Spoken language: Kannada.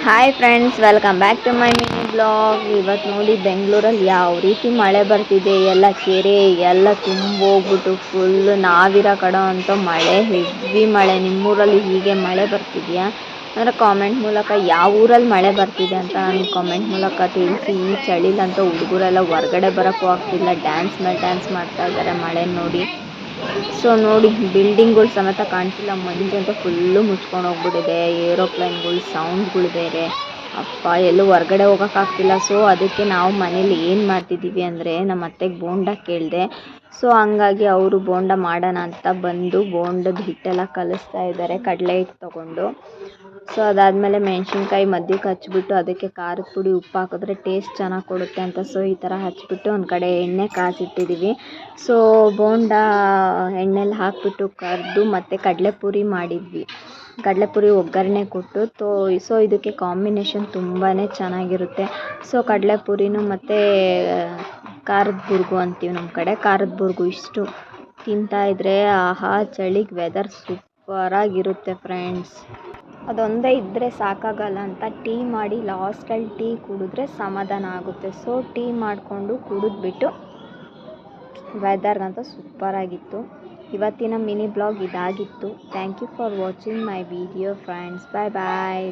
Hi friends, welcome back to my mini blog. ಇವತ್ತು ನೋಡಿ ಬೆಂಗಳೂರಲ್ಲಿ ಯಾವ ರೀತಿ ಮಳೆ ಬರ್ತಿದೆ. ಎಲ್ಲ ಕೆರೆ ಎಲ್ಲ ತುಂಬೋಗ್ಬಿಟ್ಟು ಫುಲ್ ನಾವಿರೋ ಕಡೆ ಅಂತ ಮಳೆ, ಹೆವಿ ಮಳೆ. ನಿಮ್ಮೂರಲ್ಲಿ ಹೀಗೆ ಮಳೆ ಬರ್ತಿದೆಯಾ ಅಂದರೆ ಕಾಮೆಂಟ್ ಮೂಲಕ ಯಾವ ಊರಲ್ಲಿ ಮಳೆ ಬರ್ತಿದೆ ಅಂತ ನನಗೆ ಕಾಮೆಂಟ್ ಮೂಲಕ ತಿಳಿಸಿ. ಈ ಚಳಿಲಂತ ಹುಡುಗರೆಲ್ಲ ಹೊರ್ಗಡೆ ಬರೋಕ್ಕೂ ಆಗ್ತಿಲ್ಲ, ಡ್ಯಾನ್ಸ್ ಮೇಲೆ ಡ್ಯಾನ್ಸ್ ಮಾಡ್ತಾ ಇದ್ದಾರೆ ಮಳೆ ನೋಡಿ. ಸೊ ನೋಡಿ, ಬಿಲ್ಡಿಂಗ್ಗಳು ಸಮೇತ ಕಾಣ್ತಿಲ್ಲ, ಮಂಜಂತೂ ಫುಲ್ಲು ಮುಚ್ಕೊಂಡು ಹೋಗ್ಬಿಟ್ಟಿದೆ. ಏರೋಪ್ಲೇನ್ಗಳು ಸೌಂಡ್ಗಳು ಬೇರೆ, ಅಪ್ಪ ಎಲ್ಲೂ ಹೊರ್ಗಡೆ ಹೋಗೋಕ್ಕಾಗ್ತಿಲ್ಲ. ಸೊ ಅದಕ್ಕೆ ನಾವು ಮನೇಲಿ ಏನು ಮಾಡ್ತಿದ್ದೀವಿ ಅಂದರೆ, ನಮ್ಮ ಅತ್ತೆಗೆ ಬೋಂಡ ಕೇಳಿದೆ. ಸೊ ಹಂಗಾಗಿ ಅವರು ಬೋಂಡ ಮಾಡೋಣ ಅಂತ ಬಂದು ಬೋಂಡದ ಹಿಟ್ಟೆಲ್ಲ ಕಲಿಸ್ತಾ ಇದ್ದಾರೆ, ಕಡಲೆ ಹಿಟ್ಟು ತೊಗೊಂಡು. ಸೊ ಅದಾದಮೇಲೆ ಮೆಣಸಿನ್ಕಾಯಿ ಮಧ್ಯಕ್ಕೆ ಹಚ್ಬಿಟ್ಟು ಅದಕ್ಕೆ ಖಾರದ ಪುಡಿ ಉಪ್ಪು ಹಾಕಿದ್ರೆ ಟೇಸ್ಟ್ ಚೆನ್ನಾಗಿ ಕೊಡುತ್ತೆ ಅಂತ. ಸೊ ಈ ಥರ ಹಚ್ಬಿಟ್ಟು ಒಂದು ಕಡೆ ಎಣ್ಣೆ ಕಾಸಿಟ್ಟಿದ್ದೀವಿ. ಸೊ ಬೋಂಡ ಎಣ್ಣೆಲಿ ಹಾಕಿಬಿಟ್ಟು ಕರೆದು ಮತ್ತು ಕಡಲೆಪುರಿ ಮಾಡಿದ್ವಿ. ಕಡಲೆಪುರಿ ಒಗ್ಗರಣೆ ಕೊಟ್ಟು ಸೊ ಇದಕ್ಕೆ ಕಾಂಬಿನೇಷನ್ ತುಂಬಾ ಚೆನ್ನಾಗಿರುತ್ತೆ. ಸೊ ಕಡಲೆಪುರಿನೂ ಮತ್ತು ಖಾರದ ಬುರ್ಗು ಅಂತೀವಿ ನಮ್ಮ ಕಡೆ, ಖಾರದ ಬುರ್ಗು ಇಷ್ಟು ತಿಂತಾಯಿದ್ರೆ ಆಹಾ, ಚಳಿಗೆ ವೆದರ್ ಸೂಪರಾಗಿರುತ್ತೆ ಫ್ರೆಂಡ್ಸ್. ಅದೊಂದೇ ಇದ್ದರೆ ಸಾಕಾಗಲ್ಲ ಅಂತ ಟೀ ಮಾಡಿ ಲಾಸ್ಟಲ್ಲಿ ಟೀ ಕುಡಿದ್ರೆ ಸಮಾಧಾನ ಆಗುತ್ತೆ. ಸೊ ಟೀ ಮಾಡಿಕೊಂಡು ಕುಡಿದ್ಬಿಟ್ಟು ವೆದರ್ಗಂತೂ ಸೂಪರಾಗಿತ್ತು. ಇವತ್ತಿನ ಮಿನಿ ಬ್ಲಾಗ್ ಇದಾಗಿತ್ತು. Thank you for watching my video friends. Bye bye.